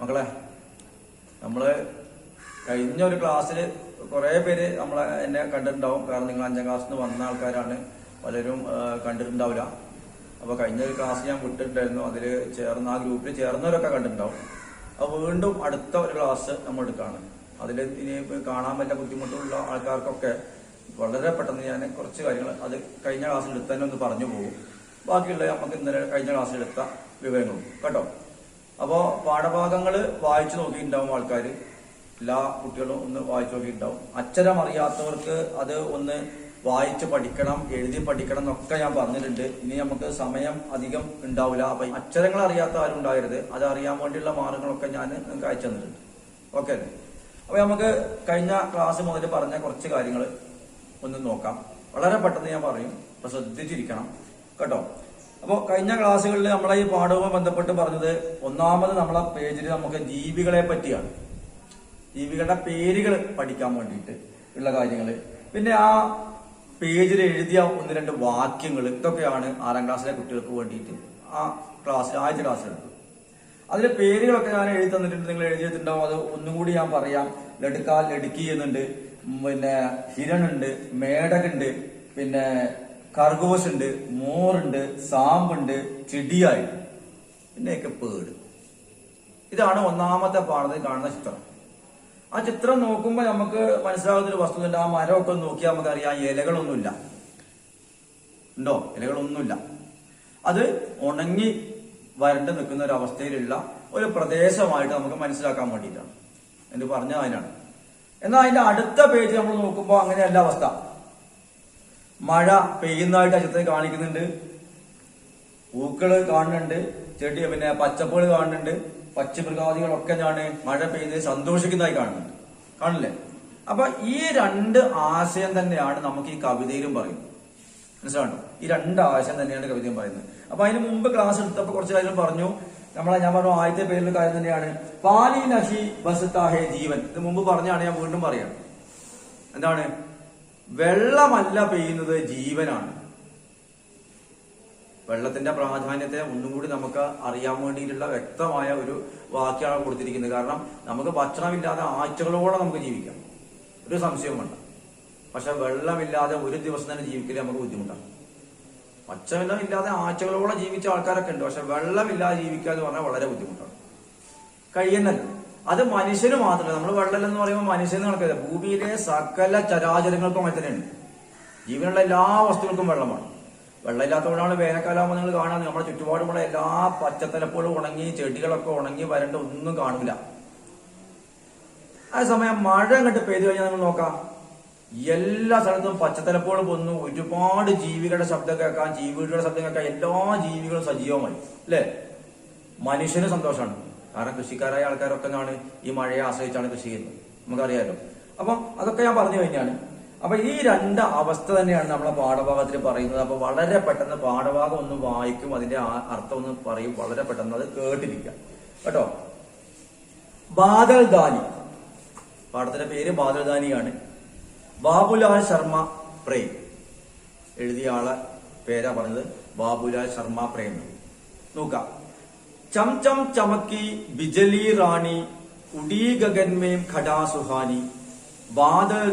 മക്കളെ, നമ്മള് കഴിഞ്ഞ ഒരു ക്ലാസ്സിൽ കുറെ പേര് എന്നെ കണ്ടിട്ടുണ്ടാവും. കാരണം നിങ്ങൾ 5ാം ക്ലാസ്സിൽ നിന്ന് വന്ന ആൾക്കാരാണ്, പലരും കണ്ടിട്ടുണ്ടാവില്ല. അപ്പൊ കഴിഞ്ഞ ഒരു ക്ലാസ് ഞാൻ വിട്ടിട്ടുണ്ടായിരുന്നു, അതിൽ ആ ഗ്രൂപ്പിൽ ചേർന്നവരൊക്കെ കണ്ടിട്ടുണ്ടാവും. അപ്പൊ വീണ്ടും അടുത്ത ഒരു ക്ലാസ് നമ്മൾ എടുക്കുകയാണ്. അതിൽ ഇനി കാണാൻ പറ്റിയ ബുദ്ധിമുട്ടുള്ള ആൾക്കാർക്കൊക്കെ വളരെ പെട്ടെന്ന് ഞാൻ കുറച്ച് കാര്യങ്ങൾ അത് കഴിഞ്ഞ ക്ലാസ്സിൽ എടുത്ത് തന്നെ ഒന്ന് പറഞ്ഞു പോകും. ബാക്കിയുള്ള നമുക്ക് ഇന്നലെ കഴിഞ്ഞ ക്ലാസ്സിൽ എടുത്ത വിവരങ്ങളും കേട്ടോ. അപ്പോൾ പാഠഭാഗങ്ങൾ വായിച്ചു നോക്കിയിട്ടുണ്ടാവും ആൾക്കാർ, എല്ലാ കുട്ടികളും ഒന്ന് വായിച്ചു നോക്കിയിട്ടുണ്ടാവും. അക്ഷരം അറിയാത്തവർക്ക് അത് ഒന്ന് വായിച്ച് പഠിക്കണം, എഴുതി പഠിക്കണം എന്നൊക്കെ ഞാൻ പറഞ്ഞിട്ടുണ്ട്. ഇനി നമുക്ക് സമയം അധികം ഉണ്ടാവില്ല. അപ്പൊ അക്ഷരങ്ങൾ അറിയാത്ത ആരും ഉണ്ടാകരുത്. അത് അറിയാൻ വേണ്ടിയുള്ള മാർഗങ്ങളൊക്കെ ഞാൻ നിങ്ങൾക്ക് അയച്ചു തന്നിട്ടുണ്ട്. ഓക്കെ. അപ്പൊ നമുക്ക് കഴിഞ്ഞ ക്ലാസ് മുതൽ പറഞ്ഞ കുറച്ച് കാര്യങ്ങൾ ഒന്ന് നോക്കാം. വളരെ പെട്ടെന്ന് ഞാൻ പറയും, അപ്പൊ ശ്രദ്ധിച്ചിരിക്കണം കേട്ടോ. അപ്പോൾ കഴിഞ്ഞ ക്ലാസ്സുകളിൽ നമ്മളെ ഈ പാഠവുമായി ബന്ധപ്പെട്ട് പറഞ്ഞത് ഒന്നാമത് നമ്മളെ പേജിൽ നമുക്ക് ജീവികളെ പറ്റിയാണ്, ജീവികളുടെ പേരുകൾ പഠിക്കാൻ വേണ്ടിയിട്ട് ഉള്ള കാര്യങ്ങൾ. പിന്നെ ആ പേജിൽ എഴുതിയ 1-2 വാക്യങ്ങൾ, ഇതൊക്കെയാണ് 6ാം ക്ലാസ്സിലെ കുട്ടികൾക്ക് വേണ്ടിയിട്ട് ആ ക്ലാസ്സിൽ ആദ്യത്തെ ക്ലാസ്സിലെടുത്തത്. അതിലെ പേരുകളൊക്കെ ഞാൻ എഴുതി തന്നിട്ടുണ്ട്, നിങ്ങൾ എഴുതിയിട്ടുണ്ടാവും. അത് ഒന്നും കൂടി ഞാൻ പറയാം. ലടുക്കാൽ ലടുക്കി എന്നുണ്ട്, പിന്നെ ഹിരണുണ്ട്, മേടകുണ്ട്, പിന്നെ ഖർഗോശ് ഉണ്ട്, മോറുണ്ട്, സാമ്പുണ്ട്, ചെടിയായി, പിന്നെയൊക്കെ പേട്. ഇതാണ് ഒന്നാമത്തെ പാഠത്തിൽ കാണുന്ന ചിത്രം. ആ ചിത്രം നോക്കുമ്പോൾ നമുക്ക് മനസ്സിലാകുന്നൊരു വസ്തുതയുണ്ട്. ആ മരമൊക്കെ നോക്കിയാൽ നമുക്കറിയാം ഇലകളൊന്നുമില്ല. ഉണ്ടോ? ഇലകളൊന്നുമില്ല. അത് ഉണങ്ങി വരണ്ട് നിൽക്കുന്ന ഒരു അവസ്ഥയിലുള്ള ഒരു പ്രദേശമായിട്ട് നമുക്ക് മനസ്സിലാക്കാൻ വേണ്ടിയിട്ടാണ് എന്ന് പറഞ്ഞ അതിനാണ്. എന്നാൽ അതിന്റെ അടുത്ത പേജ് നമ്മൾ നോക്കുമ്പോൾ അങ്ങനെയല്ല അവസ്ഥ. മഴ പെയ്യുന്നതായിട്ട് ആ ചിത്രത്തിൽ കാണിക്കുന്നുണ്ട്, പൂക്കള് കാണുന്നുണ്ട്, ചെടി പിന്നെ പച്ചപ്പുകൾ കാണുന്നുണ്ട്, പക്ഷിമൃഗാദികളൊക്കെ ഞാൻ മഴ പെയ്യുന്നത് സന്തോഷിക്കുന്നതായി കാണുന്നുണ്ട്. കാണില്ലേ? അപ്പൊ ഈ 2 ആശയം തന്നെയാണ് നമുക്ക് ഈ കവിതയിലും പറയുന്നത്. മനസ്സിലാണോ? ഈ 2 ആശയം തന്നെയാണ് കവിതയും പറയുന്നത്. അപ്പൊ അതിന് മുമ്പ് ക്ലാസ് എടുത്തപ്പോൾ കുറച്ച് കാര്യം പറഞ്ഞു. ഞാൻ പറഞ്ഞു ആദ്യത്തെ പേരിലുള്ള കാര്യം തന്നെയാണ് പാലി നഹി ബസ്താഹേ ജീവൻ. ഇത് മുമ്പ് പറഞ്ഞാണ്, ഞാൻ വീണ്ടും പറയാം. എന്താണ്? വെള്ളമല്ല പെയ്യുന്നത്, ജീവനാണ്. വെള്ളത്തിന്റെ പ്രാധാന്യത്തെ ഒന്നും കൂടി നമുക്ക് അറിയാൻ വേണ്ടിയിട്ടുള്ള വ്യക്തമായ ഒരു വാക്യമാണ് കൊടുത്തിരിക്കുന്നത്. കാരണം നമുക്ക് ഭക്ഷണമില്ലാതെ ആഴ്ചകളോളം നമുക്ക് ജീവിക്കാം, ഒരു സംശയവും വേണ്ട. പക്ഷെ വെള്ളമില്ലാതെ ഒരു ദിവസം തന്നെ ജീവിക്കല് നമുക്ക് ബുദ്ധിമുട്ടാണ്. ഭക്ഷണമില്ലാതെ ആഴ്ചകളോളം ജീവിച്ച ആൾക്കാരൊക്കെ ഉണ്ട്, പക്ഷെ വെള്ളമില്ലാതെ ജീവിക്കുക എന്ന് പറഞ്ഞാൽ വളരെ ബുദ്ധിമുട്ടാണ്, കഴിയുന്നല്ല. അത് മനുഷ്യന് മാത്രമല്ല. നമ്മൾ വെള്ളം എന്ന് പറയുമ്പോൾ മനുഷ്യന് കണക്കില്ല, ഭൂമിയിലെ സകല ചരാചരങ്ങൾക്കും അങ്ങനെ തന്നെയുണ്ട്. ജീവനുള്ള എല്ലാ വസ്തുക്കൾക്കും വെള്ളമാണ്. വെള്ളമില്ലാത്തതുകൊണ്ടാണ് വേനൽക്കാലാകുമ്പോൾ നിങ്ങൾ കാണാൻ നമ്മുടെ ചുറ്റുപാടുമുള്ള എല്ലാ പച്ചത്തലപ്പുകളും ഉണങ്ങി, ചെടികളൊക്കെ ഉണങ്ങി വരണ്ട ഒന്നും കാണില്ല. അതേസമയം മഴ അങ്ങോട്ട് പെയ്തു കഴിഞ്ഞാൽ നിങ്ങൾ നോക്കാം, എല്ലാ സ്ഥലത്തും പച്ചത്തലപ്പുകൾ പൊന്നു, ഒരുപാട് ജീവികളുടെ ശബ്ദം കേൾക്കാം, ജീവികളുടെ ശബ്ദം കേൾക്കാം, എല്ലാ ജീവികളും സജീവമായി അല്ലെ. മനുഷ്യന് സന്തോഷമാണ്. കാരണം കൃഷിക്കാരായ ആൾക്കാരൊക്കെ ഈ മഴയെ ആശ്രയിച്ചാണ് കൃഷി ചെയ്യുന്നത്, നമുക്കറിയാലോ. അപ്പം അതൊക്കെ ഞാൻ പറഞ്ഞു കഴിഞ്ഞാണ്. അപ്പൊ ഈ 2 അവസ്ഥ തന്നെയാണ് നമ്മളെ പാഠഭാഗത്തിൽ പറയുന്നത്. അപ്പൊ വളരെ പെട്ടെന്ന് പാഠഭാഗം ഒന്ന് വായിക്കും, അതിന്റെ അർത്ഥം ഒന്ന് പറയും, വളരെ പെട്ടെന്ന് അത് കേട്ടിരിക്കാം കേട്ടോ. ബാദൽദാനി, പാഠത്തിന്റെ പേര് ബാദൽദാനിയാണ്. ബാബുലാൽ ശർമ്മ പ്രേം എഴുതിയ ആളെ പേരാ പറഞ്ഞത്, ബാബുലാൽ ശർമ്മ പ്രേം. നോക്കാം. ചം ചം ചമക്കി ബിജലി റാണി, ഉഡീ ഗഗൻമേം ഖടാ സുഹാനി, ബാദൽ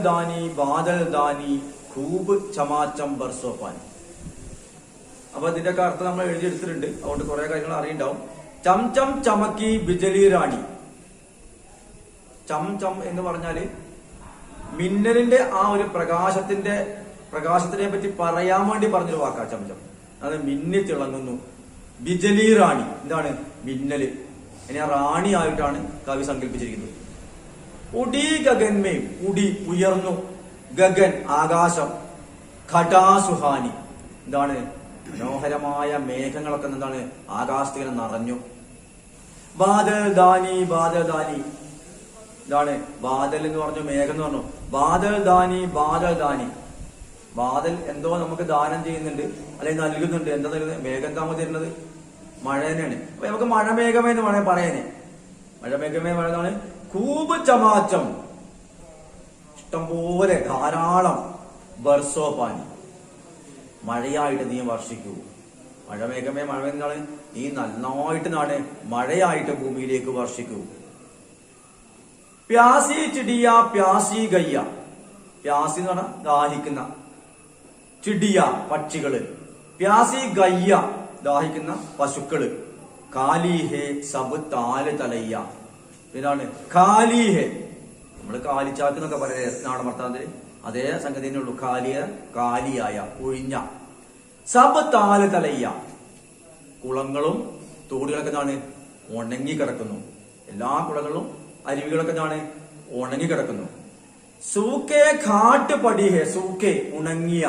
ദാനി ഖൂബ് ചമാച്ചം ബർസോ പാനി. അപ്പൊ ഇതിന്റെയൊക്കെ അർത്ഥം നമ്മൾ എഴുതിയെടുത്തിട്ടുണ്ട്, അതുകൊണ്ട് കുറെ കാര്യങ്ങൾ അറിയുണ്ടാവും. ചം ചം ചമക്കി ബിജലി റാണി. ചം ചം എന്ന് പറഞ്ഞാല് മിന്നലിന്റെ ആ ഒരു പ്രകാശത്തിനെ പറ്റി പറയാൻ വേണ്ടി പറഞ്ഞൊരു വാക്കാ ചം ചം. അത് മിന്നി തിളങ്ങുന്നു. ബിജലി റാണി എന്താണ്? മിന്നല്. ഇനി ആ റാണി ആയിട്ടാണ് കവി സങ്കല്പിച്ചിരിക്കുന്നത്. ഉഡി ഗഗൻമേം, ഉടി ഉയർന്നു, ഗഗൻ ആകാശം, ഖടാസുഹാനി എന്താണ്? മനോഹരമായ മേഘങ്ങളൊക്കെ എന്താണ്? ആകാശത്തിങ്ങനെ നിറഞ്ഞു. ബാദൽ ദാനി ഇതാണ് ബാദൽ എന്ന് പറഞ്ഞു, മേഘം എന്ന് പറഞ്ഞു. ബാദൽ ദാനി ബാദൽ എന്തോ നമുക്ക് ദാനം ചെയ്യുന്നുണ്ട്, അല്ലെങ്കിൽ നൽകുന്നുണ്ട്. എന്താ നൽകുന്നത്? മേഘം താമ തരുന്നത് മഴ തന്നെയാണ്. അപ്പൊ നമുക്ക് മഴമേഘമേ എന്ന് വേണേ പറയാനേ. മഴമേഘമേ മഴയാണ്. ഖൂബ് ചമാച്ചം, ഇഷ്ടംപോലെ ധാരാളം, ബർസോ പാനി മഴയായിട്ട് നീ വർഷിക്കൂ. മഴമേഘമേ മഴ എന്നാണ് നീ നന്നായിട്ട് നാണ് മഴയായിട്ട് ഭൂമിയിലേക്ക് വർഷിക്കൂ. പ്യാസി ചിടിയ പ്യാസി ഗയ്യ. പ്യാസി എന്ന് പറഞ്ഞാൽ ദാഹിക്കുന്ന, ചിടിയ പക്ഷികള്, പ്യാസി ഗയ്യ ദാഹിക്കുന്ന പശുക്കള്, കാലിഹേ സബ് താല് തലയ്യ. ഇതാണ് കാലിഹേ. നമ്മള് കാലിച്ചാക്ക് എന്നൊക്കെ പറയുന്നത് നാടൻ വർത്താനത്തില് അതേ സംഗതി തന്നെ ഉള്ളൂ. കാലിയായ ഒഴിഞ്ഞ. സബ് താല് തലയ്യ, കുളങ്ങളും തോടുകളൊക്കെ എന്താണ് ഉണങ്ങി കിടക്കുന്നു. എല്ലാ കുളങ്ങളും അരുവികളൊക്കെ എന്താണ് ഉണങ്ങി കിടക്കുന്നു. സൂക്കേ ഘാട്ട് പടിഹേ. സൂക്കേ ഉണങ്ങിയ,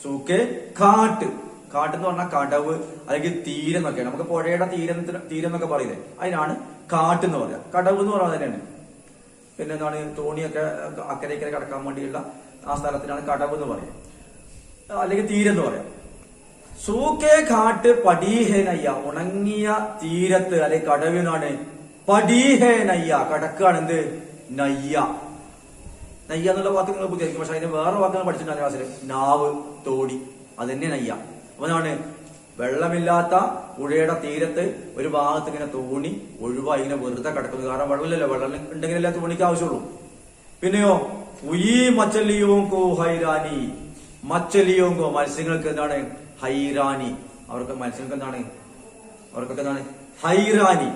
സൂക്കേ ഘാട്ട്. കാട്ട് എന്ന് പറഞ്ഞാൽ കടവ് അല്ലെങ്കിൽ തീരം എന്നൊക്കെയാണ്. നമുക്ക് പുഴയുടെ തീരം എന്നൊക്കെ പറയുന്നത് അതിനാണ് കാട്ട് എന്ന് പറയാം. കടവ് എന്ന് പറയുന്നത് തന്നെയാണ്. പിന്നെ എന്താണ് തോണിയൊക്കെ അക്കരയ്ക്കര കടക്കാൻ വേണ്ടിയുള്ള ആ സ്ഥലത്തിനാണ് കടവ് എന്ന് പറയാം, അല്ലെങ്കിൽ തീരം എന്ന് പറയാം. സൂക്കേ ഘാട്ട് പടീഹേ നയ്യ. ഉണങ്ങിയ തീരത്ത് അല്ലെങ്കിൽ കടവിനാണ് പടീഹേ നയ്യ. കടക്കാണ് എന്ത് നയ്യ. നയ്യ എന്നുള്ള വാക്ക് നിങ്ങൾ ഉപയോഗിക്കും, പക്ഷെ അതിന് വേറെ വാക്കുകൾ പഠിച്ചിട്ടുണ്ട് ക്ലാസ്സിൽ. നാവ്, തോടി, അതന്നെ നയ്യ. അതാണ് വെള്ളമില്ലാത്ത പുഴയുടെ തീരത്ത് ഒരു ഭാഗത്ത് ഇങ്ങനെ തോണി ഒഴിവായി ഇങ്ങനെ വെറുതെ കിടക്കുന്നത്. കാരണം വെള്ളമില്ലല്ലോ, വെള്ളം ഉണ്ടെങ്കിലല്ലേ തോണിക്ക് ആവശ്യമുള്ളൂ. പിന്നെയോ ഉയീ മച്ചലിയോങ്കോ ഹൈരാനി. മച്ചലിയോങ്കോ മത്സ്യങ്ങൾക്ക് എന്താണ് ഹൈരാനി. അവർക്ക് മത്സ്യങ്ങൾക്ക് എന്താണ്, അവർക്കൊക്കെ എന്താണ് ഹൈറാനി.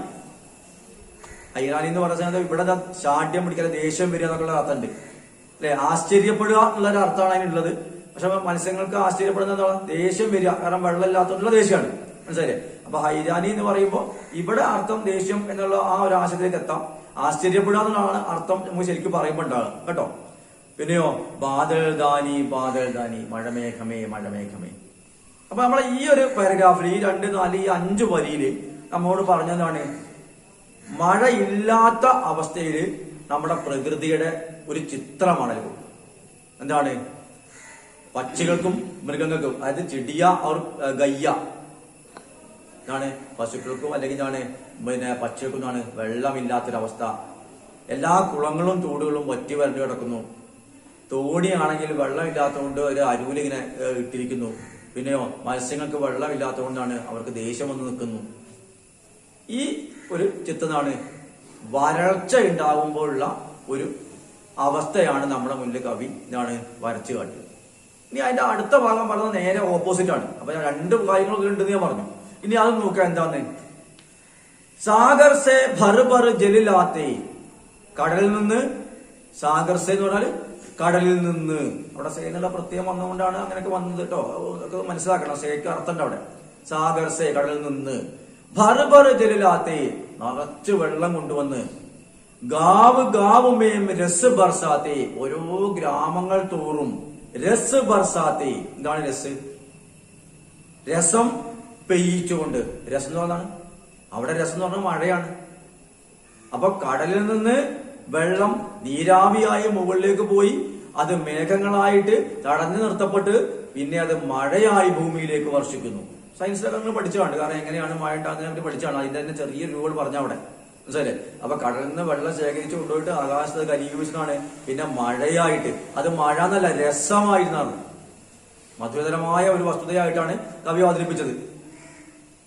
ഹൈറാനി എന്ന് പറഞ്ഞാൽ ഇവിടെ ശാഠ്യം പിടിക്കാതെ ദേഷ്യം വരിക എന്നൊക്കെയുള്ള അർത്ഥമുണ്ട് അല്ലെ. ആശ്ചര്യപ്പെടുക എന്നുള്ള ഒരു അർത്ഥമാണ് അതിനുള്ളത്. പക്ഷെ മത്സ്യങ്ങൾക്ക് ആശ്ചര്യപ്പെടുന്ന എന്താണ് ദേഷ്യം വരിക, കാരണം വെള്ളമില്ലാത്തതുള്ള ദേഷ്യമാണ്. മനസ്സിലായില്ലേ? അപ്പൊ ഹൈരാനി എന്ന് പറയുമ്പോൾ ഇവിടെ അർത്ഥം ദേഷ്യം എന്നുള്ള ആ ഒരു ആശയത്തിലേക്ക് എത്താം. ആശ്ചര്യപ്പെടുക എന്നുള്ളതാണ് അർത്ഥം നമുക്ക് ശരിക്കും പറയുമ്പോൾ ഉണ്ടാകും കേട്ടോ. പിന്നെയോ ബാദൽ ദാനി ബാദൽ ദാനി, മഴമേഘമേ മഴമേഘമേ. അപ്പൊ നമ്മളെ ഈ ഒരു പാരഗ്രാഫിൽ ഈ 2, 4, 5 വരിയില് നമ്മോട് പറഞ്ഞതാണ് മഴയില്ലാത്ത അവസ്ഥയിൽ നമ്മുടെ പ്രകൃതിയുടെ ഒരു ചിത്രമാണല്ലോ. എന്താണ് പക്ഷികൾക്കും മൃഗങ്ങൾക്കും, അതായത് ചിടിയ അവർ ഗയ്യ ആണ് പശുക്കൾക്കും അല്ലെങ്കിൽ പിന്നെ പക്ഷികൾക്കും വെള്ളമില്ലാത്തൊരവസ്ഥ. എല്ലാ കുളങ്ങളും തോടുകളും വറ്റി വരണ്ടു കിടക്കുന്നു. തോണിയാണെങ്കിൽ വെള്ളമില്ലാത്തതുകൊണ്ട് ഒരു അരുവിലിങ്ങനെ ഇട്ടിരിക്കുന്നു. പിന്നെയോ മത്സ്യങ്ങൾക്ക് വെള്ളമില്ലാത്തതുകൊണ്ടാണ് അവർക്ക് ദേഷ്യം വന്ന് നിൽക്കുന്നു. ഈ ഒരു ചിത്രമാണ് വരൾച്ച ഉണ്ടാകുമ്പോഴുള്ള ഒരു അവസ്ഥയാണ് നമ്മുടെ മുന്നിൽ കവി വരച്ചു കാട്ടുക. ഇനി അതിന്റെ അടുത്ത ഭാഗം പറഞ്ഞത് നേരെ ഓപ്പോസിറ്റ് ആണ്. അപ്പൊ ഞാൻ 2 കാര്യങ്ങളൊക്കെ ഉണ്ടെന്ന് ഞാൻ പറഞ്ഞു. ഇനി അത് നോക്കാം എന്താന്ന്. സാഗർ സെ ഭർ ഭർ ജലിലാത്തേ. കടലിൽ നിന്ന്, സാഗർ സെ എന്ന് പറഞ്ഞാല് കടലിൽ നിന്ന്. അവിടെ സേനുള്ള പ്രത്യേകം വന്നുകൊണ്ടാണ് അങ്ങനെയൊക്കെ വന്നത് കേട്ടോ. അതൊക്കെ മനസ്സിലാക്കണം. സേക്ക് അർത്ഥമുണ്ട് അവിടെ. സാഗർ സെ കടലിൽ നിന്ന്, ഭർ ഭർ ജലിലാത്തേ നിറച്ച് വെള്ളം കൊണ്ടുവന്ന്, ഗാവ് ഗാവ് മേം രസ് ബർസാത്തേ ഓരോ ഗ്രാമങ്ങൾ തോറും രസ് ബർസാത്തേ. എന്താണ് രസ്? രസം പെയ്യിച്ചുകൊണ്ട്. രസം എന്ന് പറഞ്ഞാണ് അവിടെ രസം എന്ന് പറഞ്ഞാൽ മഴയാണ്. അപ്പൊ കടലിൽ നിന്ന് വെള്ളം നീരാവിയായി മുകളിലേക്ക് പോയി അത് മേഘങ്ങളായിട്ട് തടഞ്ഞു നിർത്തപ്പെട്ട് പിന്നെ അത് മഴയായി ഭൂമിയിലേക്ക് വർഷിക്കുന്നു. സയൻസിലൊക്കെ നിങ്ങൾ പഠിച്ചാണ്. കാരണം എങ്ങനെയാണ് മഴ ഉണ്ടാകുന്നതിനെ പഠിച്ചാണ്. അതിന്റെ തന്നെ ചെറിയ രൂപകൾ പറഞ്ഞ അവിടെ മനസ്സിലെ. അപ്പൊ കടലിൽ നിന്ന് വെള്ളം ശേഖരിച്ച് കൊണ്ടുപോയിട്ട് ആകാശത്ത് കരിയൂപിച്ചാണ് പിന്നെ മഴയായിട്ട്. അത് മഴ എന്നല്ല, രസമായിരുന്നാണ്. മധുരതരമായ ഒരു വസ്തുതയായിട്ടാണ് കവി അവതരിപ്പിച്ചത്.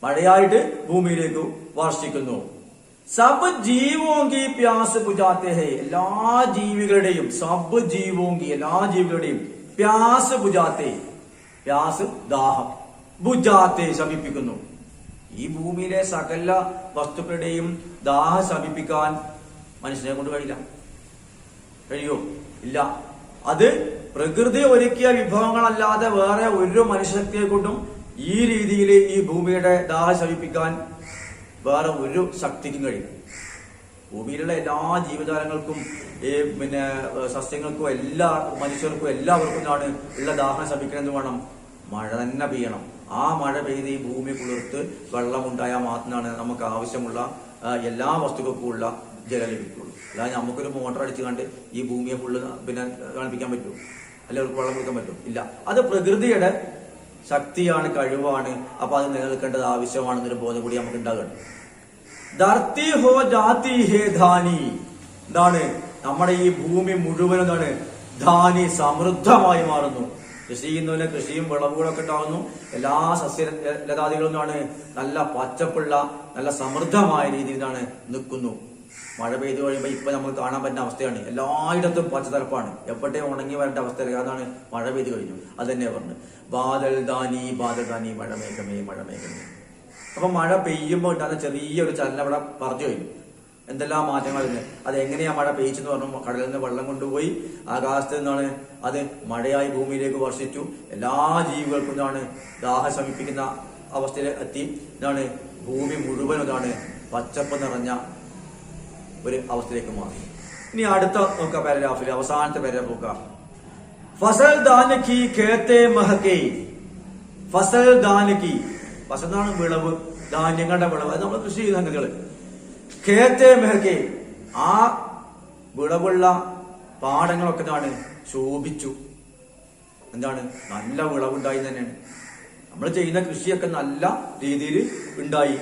മഴയായിട്ട് ഭൂമിയിലേക്ക് വർഷിക്കുന്നു. സബ് ജീവോങ്കി പ്യാസ് ബുജാത്തെ ഹേ. എല്ലാ ജീവികളുടെയും, സബ് ജീവോങ്കി എല്ലാ ജീവികളുടെയും, പ്യാസ് ബുജാത്തെ, പ്യാസ് ദാഹം, ബുജാത്തെ ശമിപ്പിക്കുന്നു. ഈ ഭൂമിയിലെ സകല വസ്തുക്കളുടെയും ദാഹം ശമിപ്പിക്കാൻ മനുഷ്യനെ കൊണ്ട് കഴിയോ? ഇല്ല. അത് പ്രകൃതി ഒരുക്കിയ വിഭവങ്ങളല്ലാതെ വേറെ ഒരു മനുഷ്യശക്തിയെ കൊണ്ടും ഈ രീതിയിൽ ഈ ഭൂമിയുടെ ദാഹം ശമിപ്പിക്കാൻ വേറെ ഒരു ശക്തിക്കും കഴിയും. ഭൂമിയിലുള്ള എല്ലാ ജീവജാലങ്ങൾക്കും പിന്നെ സസ്യങ്ങൾക്കും എല്ലാ മനുഷ്യർക്കും എല്ലാവർക്കും ഉള്ള ദാഹം ശമിക്കണമെന്ന് വേണം മഴ തന്നെ പെയ്യണം. ആ മഴ പെയ്ത് ഈ ഭൂമി കുളിർത്ത് വെള്ളമുണ്ടായാൽ മാത്രമാണ് നമുക്ക് ആവശ്യമുള്ള എല്ലാ വസ്തുക്കൾക്കും ഉള്ള ജലം ലഭിക്കുള്ളൂ. അല്ലാതെ നമുക്കൊരു മോട്ടർ അടിച്ചു കണ്ട് ഈ ഭൂമിയെ ഫുള്ള് പിന്നെ കാണിപ്പിക്കാൻ പറ്റും, അല്ലെങ്കിൽ വെള്ളം കൊടുക്കാൻ പറ്റും? ഇല്ല. അത് പ്രകൃതിയുടെ ശക്തിയാണ്, കഴിവാണ്. അപ്പൊ അത് നിലനിൽക്കേണ്ടത് ആവശ്യമാണെന്നൊരു ബോധം കൂടി നമുക്ക് ഉണ്ടാകണം. ധർത്തി ഹോ ജാതി ഹേ ധാനി. എന്താണ് നമ്മുടെ ഈ ഭൂമി മുഴുവൻ ധാനി സമൃദ്ധമായി മാറുന്നു. കൃഷി ചെയ്യുന്നതിന് കൃഷിയും വിളവുകളൊക്കെ ഉണ്ടാകുന്നു. എല്ലാ ലതാദികളും നല്ല പച്ചപ്പുള്ള നല്ല സമൃദ്ധമായ രീതിയിലാണ് നിൽക്കുന്നു. മഴ പെയ്തു കഴിയുമ്പോൾ ഇപ്പൊ നമുക്ക് കാണാൻ പറ്റുന്ന അവസ്ഥയാണ്. എല്ലായിടത്തും പച്ചത്തലപ്പാണ്. എപ്പോഴേ ഉണങ്ങി വരേണ്ട അവസ്ഥ അതാണ്. മഴ പെയ്തു കഴിഞ്ഞു. അത് തന്നെ പറഞ്ഞു ബാദൽ ദാനി മഴമേഘമേ മഴമേഘമേ. അപ്പൊ മഴ പെയ്യുമ്പോൾ ഉണ്ടാകുന്ന ചെറിയൊരു ചലനം അവിടെ പറഞ്ഞു കഴിഞ്ഞു. എന്തെല്ലാം മാറ്റങ്ങളുണ്ട്. അത് എങ്ങനെയാ മഴ പെയ്ച്ചെന്ന് പറഞ്ഞു. കടലിൽ നിന്ന് വെള്ളം കൊണ്ടുപോയി ആകാശത്ത് നിന്നാണ് അത് മഴയായി ഭൂമിയിലേക്ക് വർഷിച്ചു. എല്ലാ ജീവികൾക്കും ദാഹം ശമിപ്പിക്കുന്ന അവസ്ഥയിൽ എത്തി. ഭൂമി മുഴുവൻ പച്ചപ്പ് നിറഞ്ഞ ഒരു അവസ്ഥയിലേക്ക് മാറി. ഇനി അടുത്ത നോക്കാം പാരഗ്രാഫിൽ അവസാനത്തെ പാരഗ്രാഫ് നോക്കാം. ഫസൽ ദാനക്കി ഖേത്തെ മഹകെ. ഫസൽ ദാനക്കി, ഫസൽ എന്നാണ് വിളവ്, ധാന്യങ്ങളുടെ വിളവ്. അത് നമ്മൾ കൃഷി ചെയ്യുന്ന സംഗതികള്. ഖേത്തെ മെഹക്കെ, ആ വിളവുള്ള പാടങ്ങളൊക്കെ ശോഭിച്ചു. നല്ല വിളവുണ്ടായി തന്നെയാണ്. നമ്മൾ ചെയ്യുന്ന കൃഷിയൊക്കെ നല്ല രീതിയിൽ ഉണ്ടായി.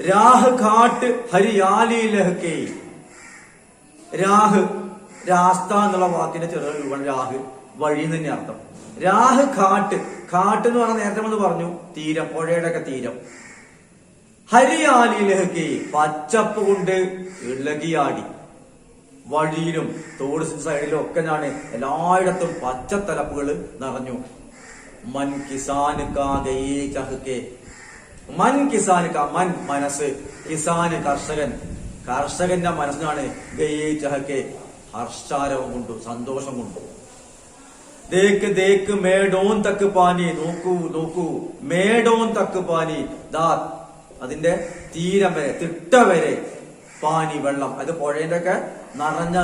രാഹ് ഘാട്ട് ഹരിയാലി ലഹക്കെ. രാഹ്, രാസ്ത എന്നുള്ള വാക്കിന്റെ ചെറിയ രൂപമാണ് രാഹ്, വഴി തന്നെ അർത്ഥം. രാഹ് ഘാട്ട്, ഘാട്ട് എന്ന് പറഞ്ഞാൽ നേരത്തെ നമ്മൾ പറഞ്ഞു തീരം, പുഴയുടെ ഒക്കെ തീരം. ഹരിയാലി ലഹക്കെ, പച്ചപ്പ് കൊണ്ട് ഇളകിയാടി. വഴിയിലും തോട് സൈഡിലും ഒക്കെ എല്ലായിടത്തും പച്ചത്തലപ്പുകൾ നിറഞ്ഞു. മൻ കിസാൻ കാ ഗയേ ചഹക്കെ. മൻ കിസാൻ കാ, മൻ മനസ്സ്, കിസാന് കർഷകൻ, കർഷകന്റെ മനസ്സിനാണ് ഗയേ ചഹക്കെ, ഹർഷാരവം കൊണ്ടു, സന്തോഷം കൊണ്ടു. ദേക്ക് ദേക്ക് മേഡോൻ തക്ക് പാനി, നോക്കൂ നോക്കൂ, മേഡോൻ തക്ക് പാനി, ദാ അതിന്റെ തീരം വരെ, തിട്ട വരെ പാനി, വെള്ളം. അത് പുഴയുടെ ഒക്കെ നിറഞ്ഞ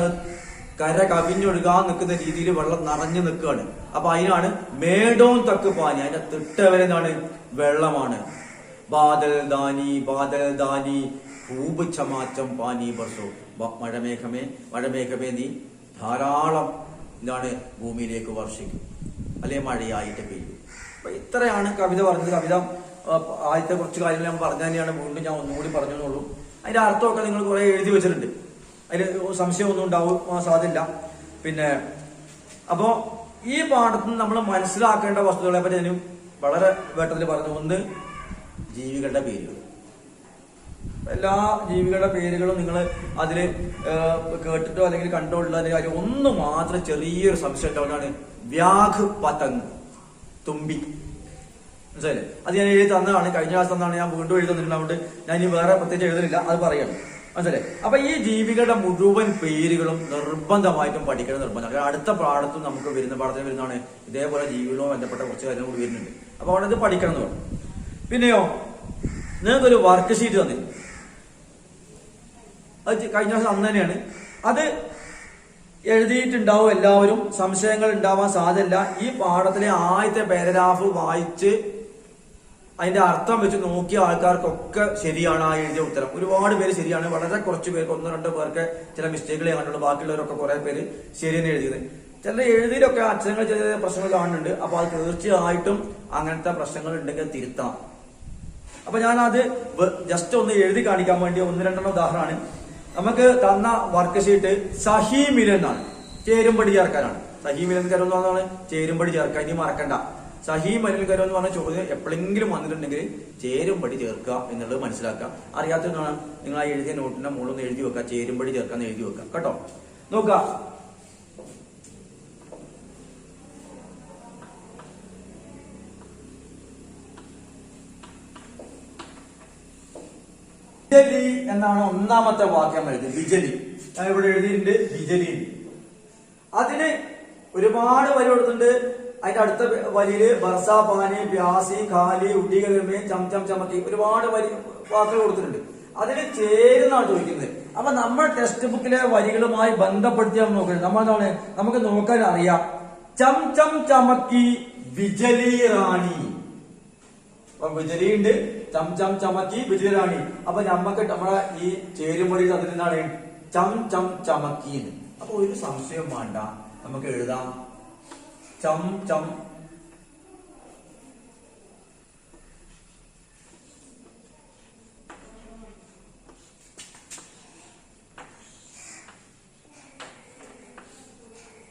കര കവിഞ്ഞൊഴുകാൻ നിൽക്കുന്ന രീതിയിൽ വെള്ളം നിറഞ്ഞു നിൽക്കുകയാണ്. അപ്പൊ അതിനാണ് മേഡോൻ തക്ക് പാനി, അതിന്റെ തിട്ട വരെ വെള്ളമാണ്. ബാദൽ ദാനി ഖൂബ് ചമാച്ചം പാനി ബർസോ. മഴമേഘമേ മഴമേഘമേ, നീ ധാരാളം ഭൂമിയിലേക്ക് വർഷിക്കും, അല്ലെ മഴയായിട്ട് പെയ്യും. അപ്പൊ ഇത്രയാണ് കവിത പറഞ്ഞത്. കവിത ആദ്യത്തെ കുറച്ച് കാര്യങ്ങൾ ഞാൻ പറഞ്ഞു തന്നെയാണ്, വീണ്ടും ഞാൻ ഒന്നുകൂടി പറഞ്ഞെന്നുള്ളൂ. അതിന്റെ അർത്ഥമൊക്കെ നിങ്ങൾ കുറെ എഴുതി വെച്ചിട്ടുണ്ട്. അതിൽ സംശയമൊന്നും ഉണ്ടാവും സാധ്യല്ല. പിന്നെ അപ്പോ ഈ പാഠത്തിൽ നിന്ന് നമ്മൾ മനസ്സിലാക്കേണ്ട വസ്തുതകളെ പറ്റി ഞാനും വളരെ വേട്ടത്തിൽ പറഞ്ഞു. ഒന്ന്, ജീവികളുടെ പേരുകൾ. എല്ലാ ജീവികളുടെ പേരുകളും നിങ്ങൾ അതില് കേട്ടിട്ടോ അല്ലെങ്കിൽ കണ്ടോ ഉള്ളതിന്റെ കാര്യം ഒന്ന് മാത്രം ചെറിയൊരു സംശയം ഉണ്ടാവുന്നതാണ്. വ്യാഘ് പതംഗ്, തുമ്പി. മനസ്സിലായില്ലേ? അത് ഞാൻ എഴുതി തന്നതാണ്, കഴിഞ്ഞ ക്ലാസ് തന്നാണ്. ഞാൻ വീണ്ടും എഴുതി തന്നിട്ടുണ്ട്. ഞാൻ ഇനി വേറെ പ്രത്യേകിച്ച് എഴുതുന്നില്ല, അത് പറയണം. മനസ്സിലായി? അപ്പൊ ഈ ജീവികളുടെ മുഴുവൻ പേരുകളും നിർബന്ധമായിട്ടും പഠിക്കണം, നിർബന്ധമാണ്. അടുത്ത പാഠത്തും നമുക്ക് വരുന്ന പാഠത്തിന് വരുന്നതാണ് ഇതേപോലെ ജീവികളുമായി ബന്ധപ്പെട്ട കുറച്ച് കാര്യങ്ങൾ കൂടി വരുന്നുണ്ട്. അപ്പൊ അവിടെ ഇത് പഠിക്കണം എന്ന് പറഞ്ഞു. പിന്നെയോ, നിങ്ങൾക്കൊരു വർക്ക് ഷീറ്റ് തന്നില്ല, അത് കഴിഞ്ഞ ദിവസം അന്ന് തന്നെയാണ്. അത് എഴുതിയിട്ടുണ്ടാവും എല്ലാവരും. സംശയങ്ങൾ ഉണ്ടാവാൻ സാധ്യതയില്ല. ഈ പാഠത്തിലെ ആദ്യത്തെ പാരഗ്രാഫ് വായിച്ച് അതിന്റെ അർത്ഥം വെച്ച് നോക്കിയ ആൾക്കാർക്കൊക്കെ ശരിയാണ് ആ എഴുതിയ ഉത്തരം. ഒരുപാട് പേര് ശരിയാണ്. വളരെ കുറച്ച് പേർക്ക്, 1-2 പേർക്ക് ചില മിസ്റ്റേക്കുകളെ കണ്ടുള്ളൂ. ബാക്കിയുള്ളവരൊക്കെ കുറെ പേര് ശരി തന്നെ എഴുതിയത്. ചില എഴുതിയിലൊക്കെ അക്ഷരങ്ങൾ ചെറിയ പ്രശ്നങ്ങൾ കാണുന്നുണ്ട്. അപ്പൊ അത് തീർച്ചയായിട്ടും അങ്ങനത്തെ പ്രശ്നങ്ങൾ ഉണ്ടെങ്കിൽ തിരുത്താം. അപ്പൊ ഞാനത് ജസ്റ്റ് ഒന്ന് എഴുതി കാണിക്കാൻ വേണ്ടി 1-2 ഉദാഹരണമാണ്. നമുക്ക് തന്ന വർക്ക് ഷീറ്റ് സഹീമിലൻ എന്നാണ്, ചേരുംപടി ചേർക്കാനാണ്. സഹീമിലൻ കരം എന്ന് പറഞ്ഞാൽ ചേരുംപടി ചേർക്കാൻ, ഇനി മറക്കണ്ട. സഹീമലിൽ കരം എന്ന് പറഞ്ഞ ചോദ്യം എപ്പോഴെങ്കിലും വന്നിട്ടുണ്ടെങ്കിൽ ചേരുംപടി ചേർക്കുക എന്നുള്ളത് മനസ്സിലാക്കുക. അറിയാത്തതാണ് നിങ്ങൾ ആ എഴുതിയ നോട്ടിന്റെ മുകളിൽ ഒന്ന് എഴുതി വെക്കുക, ചേരുംപടി ചേർക്കാന്ന് എഴുതി വെക്കുക കേട്ടോ. നോക്കുക, ബിജലി എന്നാണ് ഒന്നാമത്തെ വാക്യം എഴുതി. ബിജലി ഞാൻ ഇവിടെ എഴുതിയിട്ടുണ്ട്, ബിജലി. അതിന് ഒരുപാട് വരി കൊടുത്തിട്ടുണ്ട്. അതിന്റെ അടുത്ത വരിയില് ബർസ, പാനി, പ്യാസി, ഖാലി, ഉഡികർമേ, ചംചം, ചമക്കി, ഒരുപാട് വരി വാക്കുകൾ കൊടുത്തിട്ടുണ്ട്. അതിന് ചേരുന്നാണ് ചോദിക്കുന്നത്. അപ്പൊ നമ്മുടെ ടെക്സ്റ്റ് ബുക്കിലെ വരികളുമായി ബന്ധപ്പെടുത്തിയാൽ നോക്കുന്നത് നമ്മളെന്താണ് നമുക്ക് നോക്കാൻ അറിയാം. ചം ചം ചമക്കി വിജലി റാണി. അപ്പൊ വിജലി ഉണ്ട്, ചം ചം ചമക്കി വിജലി റാണി. അപ്പൊ നമ്മക്ക് നമ്മളെ ഈ ചേരുമൊഴി അതിനാണ് ചം ചം ചമക്കി. അപ്പൊ ഒരു സംശയം വേണ്ട, നമുക്ക് എഴുതാം. ചം ചം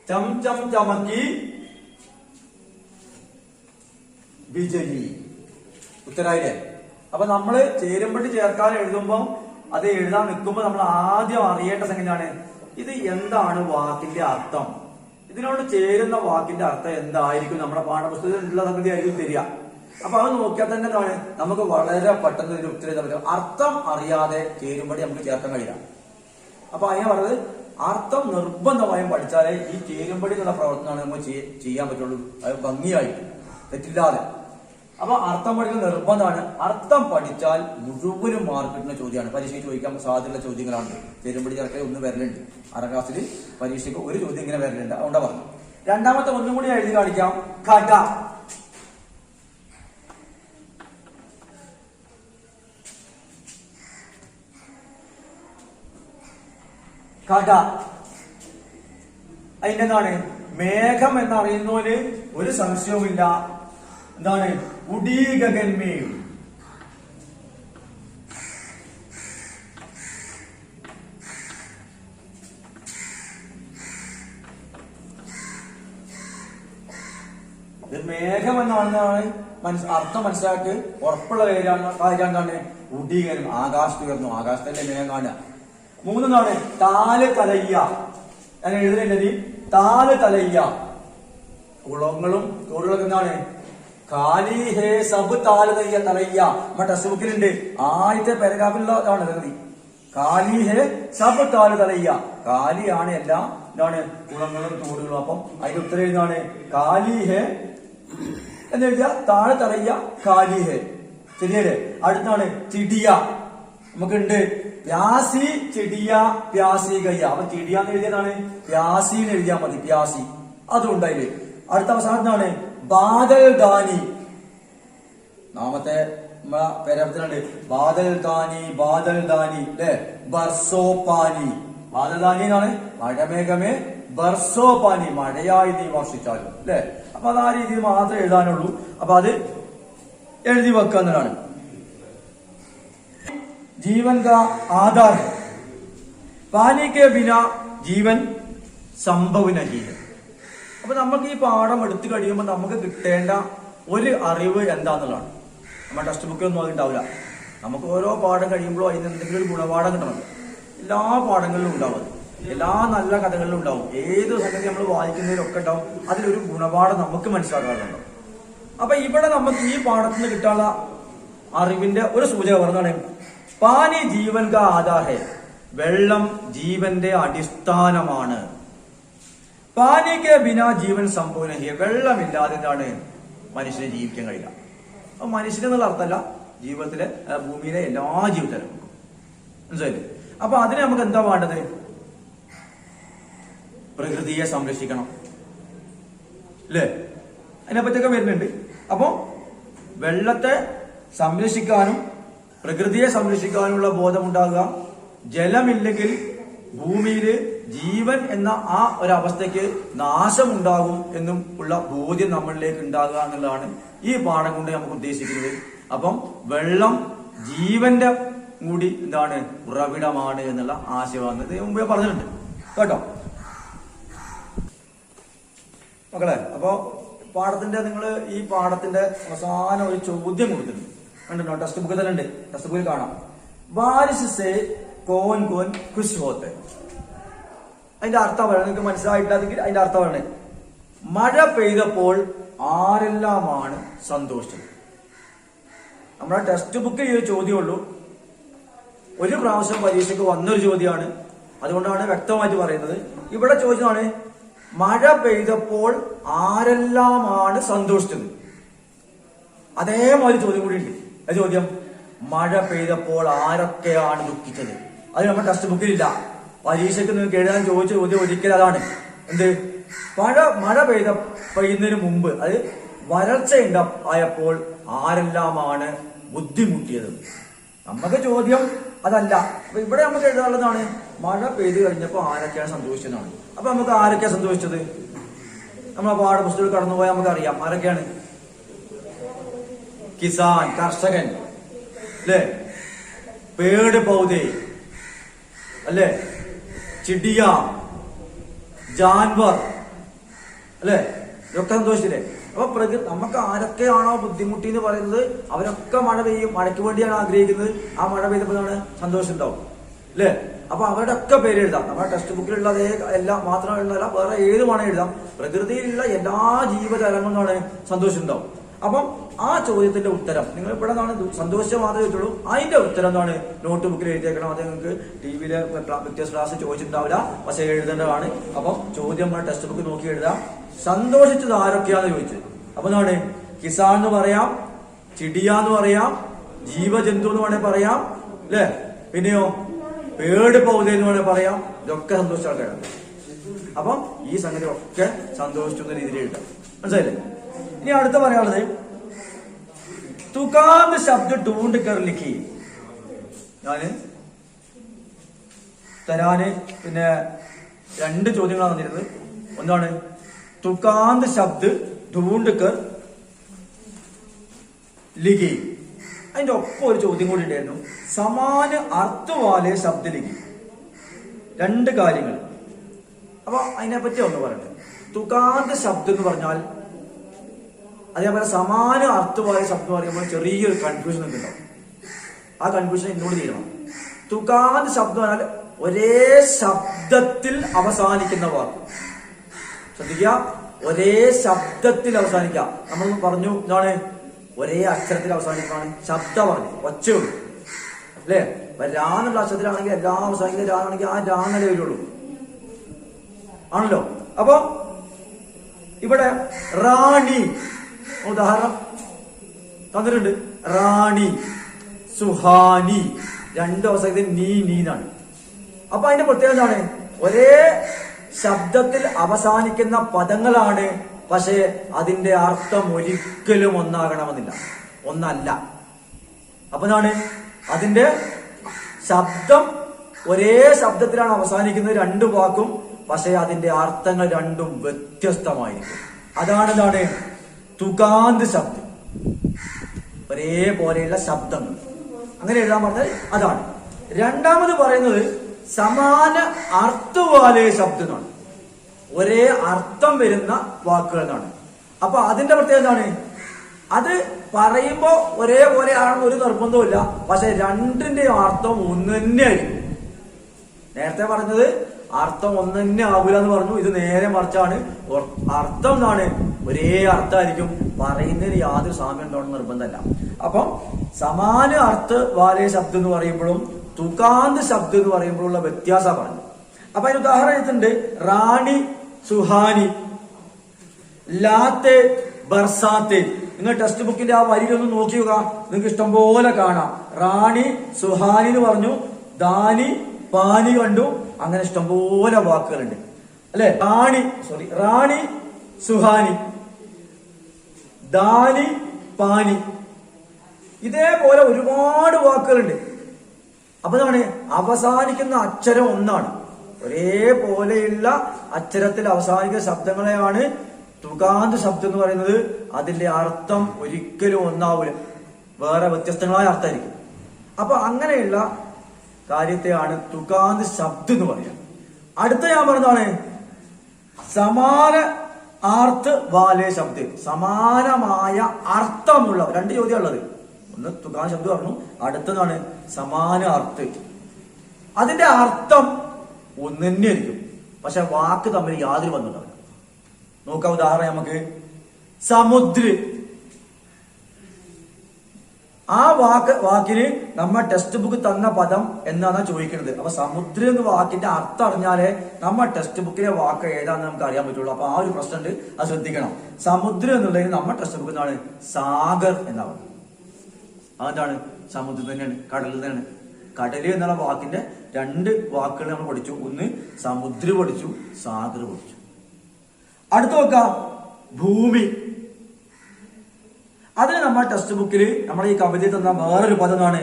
ചം ചം ചമക്കി ബിജലി. ഉത്തരായില്ലേ? അപ്പൊ നമ്മള് ചേരുംപടി ചേർക്കാൻ എഴുതുമ്പോ അത് എഴുതാൻ നിൽക്കുമ്പോ നമ്മൾ ആദ്യം അറിയേണ്ട സംഗതിയാണ് ഇത് എന്താണ് വാക്കിന്റെ അർത്ഥം, ഇതിനോട് ചേരുന്ന വാക്കിന്റെ അർത്ഥം എന്തായിരിക്കും, നമ്മുടെ പാഠപുസ്തകത്തിലുള്ള സംഗതി ആയിരിക്കും തരിക. അപ്പൊ അത് നോക്കിയാൽ തന്നെ എന്താണ് നമുക്ക് വളരെ പെട്ടെന്ന് ഒരു ഉത്തരം പറ്റും. അർത്ഥം അറിയാതെ ചേരുംപടി നമുക്ക് ചേർക്കാൻ കഴിയില്ല. അപ്പൊ അതിനെ പറഞ്ഞത് അർത്ഥം നിർബന്ധമായും പഠിച്ചാലേ ഈ ചേരുംപടി എന്നുള്ള പ്രവർത്തനമാണ് നമ്മൾ ചെയ്യാൻ പറ്റുള്ളൂ, അത് ഭംഗിയായിട്ട് തെറ്റില്ലാതെ. അപ്പൊ അർത്ഥം പഠിക്കുന്നത് നിർബന്ധമാണ്. അർത്ഥം പഠിച്ചാൽ മുഴുവനും മാർക്ക് കിട്ടുന്ന ചോദ്യമാണ്. പരീക്ഷയ്ക്ക് ചോദിക്കാൻ സാധ്യതയുള്ള ചോദ്യങ്ങളാണ്. ചേരുംപടി ചേർക്കൽ ഒന്ന് വരലുണ്ട് 6ാം ക്ലാസ്സിൽ പരീക്ഷയ്ക്ക് ഒരു ചോദ്യം ഇങ്ങനെ വരലുണ്ട്, അതുകൊണ്ടാ പറഞ്ഞു. രണ്ടാമത്തെ ഒന്നും കൂടി എഴുതി കാണിക്കാം. ഘട. ഘട അതിന്റെ എന്താണ് മേഘം എന്നറിയുന്നവര് ഒരു സംശയവുമില്ല. എന്താണ് ഉടീഗഗന്മേയും. ഇത് മേഘം എന്നാണെന്നാണ് അർത്ഥം മനസ്സിലാക്കി ഉറപ്പുള്ള കാര്യം എന്താണ് ഉടീകരണം. ആകാശത്ത് ഉയർന്നു, ആകാശത്തല്ലേ മേഘം കാണുക. മൂന്നെന്നാണ് താല് തലയ്യ. ഞാൻ എഴുതുന്നത് താല് തലയ്യ. കുളങ്ങളും തോടുകളൊക്കെ എന്താണ് കാലി ഹേ സബ് താല് തയ്യ തലയ്യ. നമ്മുടെ ടെക്സ്റ്റ് ബുക്കിലുണ്ട്, ആദ്യത്തെ പാരഗ്രാഫിലുള്ളതാണ് സംഗതി. കാലി ഹേ സബ് താല് തലയ്യ. കാലിയാണ് എല്ലാ എന്താണ് കുളങ്ങളും തോടുകളും. അപ്പം അതിന്റെ ഉത്തരം എന്താണ് കാലി ഹേ എന്ന് എഴുതിയ താഴെ തലയ്യ കാലി ഹേ. ശരിയല്ലേ? അടുത്താണ് ചിടിയ. നമുക്കുണ്ട് പ്യാസി ചിടിയ പ്യാസി ഗയ്യ. അപ്പൊ ചിടിയ എന്ന് എഴുതിയതാണ് പ്യാസി എന്ന് എഴുതിയാൽ മതി, പ്യാസി. അതും ഉണ്ടായില്ലേ. അടുത്ത അവസാനത്താണ് ബാദൽ ദാനി. നാമത്തെ പേരത്തിലുണ്ട് ബാദൽ ദാനി, ബാദൽ ദാനി അല്ലെ. ബർസോ പാനി. ബാദൽ ദാനി എന്നാണ് മഴമേഘമേ, ബർസോ പാനി മഴയായി നീ വർഷിച്ചാലും അല്ലെ. അപ്പൊ അത് ആ രീതിയിൽ മാത്രമേ എഴുതാനുള്ളൂ. അപ്പൊ അത് എഴുതി വെക്കുക എന്നതാണ്. जीवन का आधार है, पानी के बिना जीवन संभव नहीं है. അപ്പൊ നമുക്ക് ഈ പാഠം എടുത്തു കഴിയുമ്പോൾ നമുക്ക് കിട്ടേണ്ട ഒരു അറിവ് എന്താന്നുള്ളതാണ്. നമ്മുടെ ടെക്സ്റ്റ് ബുക്കിലൊന്നും അത് ഉണ്ടാവില്ല. നമുക്ക് ഓരോ പാഠം കഴിയുമ്പോഴും അതിന് എന്തെങ്കിലും ഒരു ഗുണപാഠം കിട്ടണം. എല്ലാ പാഠങ്ങളിലും ഉണ്ടാവും, എല്ലാ നല്ല കഥകളിലും ഉണ്ടാവും, ഏത് സംഗതി നമ്മൾ വായിക്കുന്നതിലൊക്കെ ഉണ്ടാവും. അതിലൊരു ഗുണപാഠം നമുക്ക് മനസ്സിലാക്കാറുണ്ടാവും. അപ്പൊ ഇവിടെ നമുക്ക് ഈ പാഠത്തിൽ നിന്ന് കിട്ടാനുള്ള അറിവിന്റെ ഒരു സൂചക പറഞ്ഞാണ് പാനി ജീവൻ കാ ആധാർ ഹേ. വെള്ളം ജീവന്റെ അടിസ്ഥാനമാണ്. പാനിക്ക് ബിനാ ജീവൻ സംഭവന ഹേ. വെള്ളമില്ലാതെ എന്താണ് മനുഷ്യനെ ജീവിക്കാൻ കഴിയില്ല. അപ്പൊ മനുഷ്യനെന്നുള്ള അർത്ഥമല്ല, ജീവിതത്തിലെ ഭൂമിയിലെ എല്ലാ ജീവിതത്തിലും മനസ്സിലായില്ലേ. അപ്പൊ അതിന് നമുക്ക് എന്താ വേണ്ടത്? പ്രകൃതിയെ സംരക്ഷിക്കണം അല്ലേ? അതിനെപ്പറ്റിയൊക്കെ വരുന്നുണ്ട്. അപ്പൊ വെള്ളത്തെ സംരക്ഷിക്കാനും പ്രകൃതിയെ സംരക്ഷിക്കാനുള്ള ബോധമുണ്ടാകുക. ജലമില്ലെങ്കിൽ ഭൂമിയിൽ ജീവൻ എന്ന ആ ഒരവസ്ഥയ്ക്ക് നാശമുണ്ടാകും എന്നും ഉള്ള ബോധ്യം നമ്മളിലേക്ക് ഉണ്ടാകുക എന്നുള്ളതാണ് ഈ പാഠം കൊണ്ട് നമുക്ക് ഉദ്ദേശിക്കുന്നത്. അപ്പം വെള്ളം ജീവന്റെ കൂടി എന്താണ് ഉറവിടമാണ് എന്നുള്ള ആശയം ഇത് മുമ്പേ പറഞ്ഞിട്ടുണ്ട് കേട്ടോ മക്കളെ. അപ്പൊ പാഠത്തിന്റെ നിങ്ങൾ ഈ പാഠത്തിന്റെ അവസാനം ഒരു ചോദ്യം കൊടുത്തിട്ടുണ്ട്, കണ്ടോ? ടെക്സ്റ്റ് ബുക്കിൽ തന്നെ ഉണ്ട്, ടെക്സ്റ്റ് ബുക്കിൽ കാണാം. ബാരിഷ് സേ കോൻ കോൻ ഖുശ് ഹോത്തെ. അതിന്റെ അർത്ഥം പറയണം. നിങ്ങൾക്ക് മനസ്സിലായിട്ടില്ലെങ്കിൽ അതിന്റെ അർത്ഥം പറയണേ. മഴ പെയ്തപ്പോൾ ആരെല്ലാമാണ് സന്തോഷിച്ചത്? നമ്മുടെ ടെക്സ്റ്റ് ബുക്കിൽ ഈ ഒരു ചോദ്യമുള്ളൂ. ഒരു പ്രാവശ്യം പരീക്ഷയ്ക്ക് വന്നൊരു ചോദ്യമാണ്, അതുകൊണ്ടാണ് വ്യക്തമായിട്ട് പറയുന്നത്. ഇവിടെ ചോദ്യമാണ് മഴ പെയ്തപ്പോൾ ആരെല്ലാമാണ് സന്തോഷിച്ചത്. അതേമാതിരി ചോദ്യം കൂടി ഉണ്ട്. ആ ചോദ്യം മഴ പെയ്തപ്പോൾ ആരൊക്കെയാണ് ദുഃഖിച്ചത്? അത് നമ്മുടെ ടെക്സ്റ്റ് ബുക്കിലില്ല. പരീക്ഷയ്ക്ക് നിങ്ങൾക്ക് എഴുതാൻ ചോദിച്ച ചോദ്യം ഒരിക്കലും അതാണ്. എന്ത്? മഴ പെയ്യുന്നതിന് മുമ്പ്, അത് വരൾച്ച ആയപ്പോൾ ആരെല്ലാമാണ് ബുദ്ധിമുട്ടിയത്? നമുക്ക് ചോദ്യം അതല്ല. അപ്പൊ ഇവിടെ നമുക്ക് എഴുതാനുള്ളതാണ് മഴ പെയ്ത് കഴിഞ്ഞപ്പോൾ ആരൊക്കെയാണ് സന്തോഷിച്ചതാണ്. അപ്പൊ നമുക്ക് ആരൊക്കെയാണ് സന്തോഷിച്ചത്? നമ്മളെ പാഠപുസ്തകത്തിൽ കടന്നുപോയാൽ നമുക്ക് അറിയാം ആരൊക്കെയാണ്. കിസാൻ, കർഷകൻ അല്ലേ. പേട് പൗധേ അല്ലേ. ചിടിയ, ജാൻവർ അല്ലേ. ഇതൊക്കെ സന്തോഷിച്ചില്ലേ? അപ്പൊ നമുക്ക് ആരൊക്കെയാണോ ബുദ്ധിമുട്ടി എന്ന് പറയുന്നത് അവരൊക്കെ മഴ പെയ്യും, മഴയ്ക്ക് വേണ്ടിയാണ് ആഗ്രഹിക്കുന്നത്. ആ മഴ പെയ്തപ്പോഴാണ് സന്തോഷം ഉണ്ടാവും അല്ലേ? അപ്പൊ അവരുടെ ഒക്കെ പേര് എഴുതാം. നമ്മുടെ ടെക്സ്റ്റ് ബുക്കിലുള്ള അതേ എല്ലാം മാത്രം എഴുതാനല്ല, വേറെ ഏത് വേണം എഴുതാം. പ്രകൃതിയിലുള്ള എല്ലാ ജീവജാലങ്ങളിലാണ് സന്തോഷം ഉണ്ടാവും. അപ്പം ആ ചോദ്യത്തിന്റെ ഉത്തരം നിങ്ങൾ ഇവിടെ നിന്നാണ് സന്തോഷം മാത്രമേ ചോദിച്ചുള്ളൂ. അതിന്റെ ഉത്തരം എന്താണ് നോട്ട് ബുക്കിൽ എഴുതിയേക്കണം. അത് നിങ്ങൾക്ക് ടിവിയിലെ വ്യത്യാസ ക്ലാസ് ചോദിച്ചിട്ടുണ്ടാവില്ല, പക്ഷെ എഴുതേണ്ടതാണ്. അപ്പം ചോദ്യം നമ്മുടെ ടെക്സ്റ്റ് ബുക്ക് നോക്കി എഴുതാം. സന്തോഷിച്ചത് ആരൊക്കെയാന്ന് ചോദിച്ചത്. അപ്പൊ എന്താണ് കിസാൻ എന്ന് പറയാം, ചിടിയാന്ന് പറയാം, ജീവജന്തു എന്ന് വേണേ പറയാം അല്ലെ, പിന്നെയോ പേട് പൗത എന്ന് വേണേ പറയാം. ഇതൊക്കെ സന്തോഷിച്ച ആൾക്കാരാണ്. അപ്പം ഈ സംഗതി ഒക്കെ സന്തോഷിക്കുന്ന രീതിയിൽ എഴുതാം. മനസ്സിലായില്ലേ? ഇനി അടുത്ത പറയാനുള്ളത് തുകാന്ത് ശബ്ദ ഡൂണ്ട് കർ ലിഖി. ഞാന് തരാന് പിന്നെ 2 ചോദ്യങ്ങളാണ് തന്നിരുന്നത്. ഒന്നാണ് തുകാന്ത് ശബ്ദ ഡൂണ്ട് കർ ലിഖി. അതിന്റെ ഒപ്പം ഒരു ചോദ്യം കൂടി ഉണ്ടായിരുന്നു, സമാന അർത്ഥവാലെ ശബ്ദ ലിഖി. 2 കാര്യങ്ങൾ. അപ്പൊ അതിനെപ്പറ്റി ഒന്ന് പറയട്ടെ. തുകാന്ത് ശബ്ദം എന്ന് പറഞ്ഞാൽ അതേപോലെ സമാന അർത്ഥവായ ശബ്ദം പറയുമ്പോൾ ചെറിയൊരു കൺഫ്യൂഷൻ ഒക്കെ ഉണ്ടാവും. ആ കൺഫ്യൂഷൻ എന്നോട് തീരണം. തുകാന്ത് ശബ്ദം പറഞ്ഞാൽ ഒരേ ശബ്ദത്തിൽ അവസാനിക്കുന്ന വാക്ക്. ശ്രദ്ധിക്കുക, ഒരേ ശബ്ദത്തിൽ അവസാനിക്കുക. നമ്മൾ പറഞ്ഞു എന്താണ് ഒരേ അക്ഷരത്തിൽ അവസാനിക്കുകയാണ് ശബ്ദം പറഞ്ഞു, ഒച്ചയുള്ളൂ അല്ലേ? രാ എന്നുള്ള അക്ഷരത്തിലാണെങ്കിൽ എല്ലാം അവസാനിക്കുന്ന രാണെങ്കിൽ ആ രാ എന്നല്ലേ വരുള്ളൂ, ആണല്ലോ. അപ്പൊ ഇവിടെ റാണി ഉദാഹരണം തന്നിട്ടുണ്ട്. റാണി, സുഹാനി, 2 അവസാനത്തിൽ നീനാണ്. അപ്പൊ അതിന്റെ പ്രത്യേകത എന്താണ്? ഒരേ ശബ്ദത്തിൽ അവസാനിക്കുന്ന പദങ്ങളാണ്, പക്ഷേ അതിന്റെ അർത്ഥം ഒരിക്കലും ഒന്നാകണമെന്നില്ല, ഒന്നല്ല. അപ്പൊ എന്താണ് അതിന്റെ ശബ്ദം ഒരേ ശബ്ദത്തിലാണ് അവസാനിക്കുന്നത് 2 വാക്കും, പക്ഷേ അതിന്റെ അർത്ഥങ്ങൾ 2ഉം വ്യത്യസ്തമായിരിക്കും. അതാണ് എന്താണ് തുകാന്ത് ശബ്ദം, ഒരേപോലെയുള്ള ശബ്ദങ്ങൾ. അങ്ങനെ എഴുതാൻ പറഞ്ഞാൽ അതാണ്. രണ്ടാമത് പറയുന്നത് സമാന അർത്ഥവാലേ ശബ്ദം എന്നാണ്, ഒരേ അർത്ഥം വരുന്ന വാക്കുകൾ എന്നാണ്. അപ്പൊ അതിന്റെ പ്രത്യേകത എന്താണ്? അത് പറയുമ്പോ ഒരേപോലെ ആണെന്ന് ഒരു നിർബന്ധമില്ല, പക്ഷെ 2ന്റെയും അർത്ഥം ഒന്ന് തന്നെയായിരിക്കും. നേരത്തെ പറഞ്ഞത് അർത്ഥം ഒന്ന് തന്നെ ആകൂല എന്ന് പറഞ്ഞു. ഇത് നേരെ മറിച്ചാണ്. അർത്ഥം എന്താണ്? ഒരേ അർത്ഥമായിരിക്കും. പറയുന്നതിന് യാതൊരു സാമ്യം ഉണ്ടോന്ന് നിർബന്ധമല്ല. അപ്പം സമാന അർത്ഥ വാലേ ശബ്ദം എന്ന് പറയുമ്പോഴും തുകാന്ത് ശബ്ദം എന്ന് പറയുമ്പോഴുള്ള വ്യത്യാസം പറഞ്ഞു. അപ്പൊ അതിന് ഉദാഹരണം എടുത്തിട്ടുണ്ട്. റാണി, സുഹാനി, ലാത്തെ, ബർസാത്തെ. നിങ്ങൾ ടെക്സ്റ്റ് ബുക്കിന്റെ ആ വരിയിലൊന്ന് നോക്കി നോക്കുക, നിങ്ങൾക്ക് ഇഷ്ടംപോലെ കാണാം. റാണി, സുഹാനി എന്ന് പറഞ്ഞു, ദാനി, പാനി കണ്ടു, അങ്ങനെ ഇഷ്ടംപോലെ വാക്കുകളുണ്ട് അല്ലെ? റാണി, സുഹാനി, ദാനി, പാനി, ഇതേപോലെ ഒരുപാട് വാക്കുകളുണ്ട്. അപ്പൊ എന്താണ്? അവസാനിക്കുന്ന അക്ഷരം ഒന്നാണ്. ഒരേപോലെയുള്ള അക്ഷരത്തിൽ അവസാനിക്കുന്ന ശബ്ദങ്ങളെയാണ് തുകാന്ത് ശബ്ദം എന്ന് പറയുന്നത്. അതിന്റെ അർത്ഥം ഒരിക്കലും ഒന്നാവില്ല, വേറെ വ്യത്യസ്തങ്ങളായ അർത്ഥമായിരിക്കും. അപ്പൊ അങ്ങനെയുള്ള കാര്യത്തെയാണ് തുകാന്ത് ശബ്ദം എന്ന് പറയുക. അടുത്ത ഞാൻ പറഞ്ഞതാണ് സമാന അർത്ഥ വാലേ ശബ്ദം. സമാനമായ അർത്ഥമുള്ള 2 ചോദ്യം ഉള്ളത്. ഒന്ന് തുകാന്ത് ശബ്ദം പറഞ്ഞു, അടുത്തതാണ് സമാന അർത്ഥ. അതിന്റെ അർത്ഥം ഒന്ന് തന്നെയായിരിക്കും, പക്ഷെ വാക്ക് തമ്മിൽ യാതൊരു ബന്ധമുണ്ടാവില്ല. നോക്കാം ഉദാഹരണം നമുക്ക്. സമുദ്ര, ആ വാക്കിന് നമ്മ ടെക്സ്റ്റ് ബുക്ക് തന്ന പദം എന്നാണ് ചോദിക്കുന്നത്. അപ്പൊ സമുദ്രം എന്ന വാക്കിന്റെ അർത്ഥം അറിഞ്ഞാലേ നമ്മ ടെക്സ്റ്റ് ബുക്കിലെ വാക്ക് ഏതാണെന്ന് നമുക്ക് അറിയാൻ പറ്റുള്ളൂ. അപ്പൊ ആ ഒരു പ്രശ്നമുണ്ട്, അത് ശ്രദ്ധിക്കണം. സമുദ്രം എന്നുള്ളതിന് നമ്മ ടെക്സ്റ്റ് ബുക്ക് എന്താണ്? സാഗർ എന്നാണ്. അതെന്താണ്? സമുദ്രം തന്നെയാണ്, കടൽ തന്നെയാണ്. കടല് എന്നുള്ള വാക്കിന്റെ 2 വാക്കുകൾ നമ്മൾ പഠിച്ചു. ഒന്ന് സമുദ്രം പഠിച്ചു, സാഗർ പഠിച്ചു. അടുത്ത നോക്കാം ഭൂമി. അതിന് നമ്മൾ ടെക്സ്റ്റ് ബുക്കിൽ നമ്മുടെ ഈ കവിതയിൽ തന്ന വേറൊരു പദമാണ്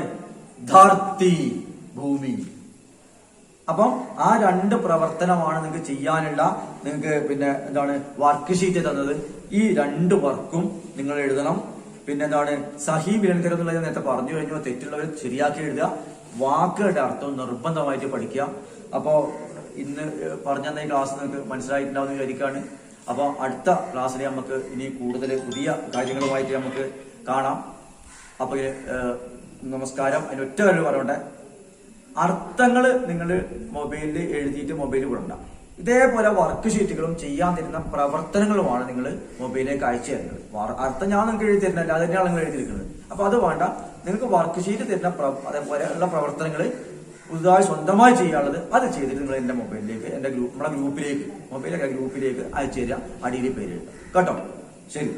ധർത്തി, ഭൂമി. അപ്പം ആ 2 പ്രവർത്തനമാണ് നിങ്ങൾക്ക് ചെയ്യാനുള്ള, നിങ്ങൾക്ക് പിന്നെ എന്താണ് വർക്ക് ഷീറ്റ് തന്നത്. ഈ 2 വർക്കും നിങ്ങൾ എഴുതണം. പിന്നെ എന്താണ് സഹി വിലങ്കരം എന്നുള്ളത് നേരത്തെ പറഞ്ഞു കഴിഞ്ഞു. തെറ്റുള്ളവർ ശരിയാക്കി എഴുതുക. വാക്കുകളുടെ അർത്ഥം നിർബന്ധമായിട്ട് പഠിക്കുക. അപ്പോ ഇന്ന് പറഞ്ഞ ഈ ക്ലാസ് നിങ്ങൾക്ക് മനസ്സിലായിട്ടുണ്ടാവുന്ന വിചാരിക്കുകയാണ്. അപ്പോൾ അടുത്ത ക്ലാസ്സിൽ നമുക്ക് ഇനി കൂടുതൽ പുതിയ കാര്യങ്ങളുമായിട്ട് നമുക്ക് കാണാം. അപ്പോൾ നമസ്കാരം. അതിന് ഒറ്റ കാര്യം പറയട്ടെ, അർത്ഥങ്ങൾ നിങ്ങൾ മൊബൈലിൽ എഴുതിയിട്ട് മൊബൈലിൽ വിടണ്ട. ഇതേപോലെ വർക്ക് ഷീറ്റുകളും ചെയ്യാൻ തരുന്ന പ്രവർത്തനങ്ങളുമാണ് നിങ്ങൾ മൊബൈലിലേക്ക് അയച്ചു തരുന്നത്. അർത്ഥം ഞാൻ നിങ്ങൾക്ക് എഴുതി തരുന്നില്ല, അത് തന്നെയാണ് നിങ്ങൾ എഴുതിയിരിക്കുന്നത്. അപ്പൊ അത് വേണ്ട, നിങ്ങൾക്ക് വർക്ക് ഷീറ്റ് തരുന്ന അതേപോലെ ഉള്ള പ്രവർത്തനങ്ങൾ പുതുതായി സ്വന്തമായി ചെയ്യാനുള്ളത് അത് ചെയ്തിട്ട് നിങ്ങൾ എന്റെ മൊബൈലിലേക്ക്, എന്റെ നമ്മുടെ ഗ്രൂപ്പിലേക്ക്, മൊബൈലിലെ ഗ്രൂപ്പിലേക്ക് അയച്ചു തരിക. അടിയിൽ പേര് എഴുതാം കേട്ടോ. ശരി.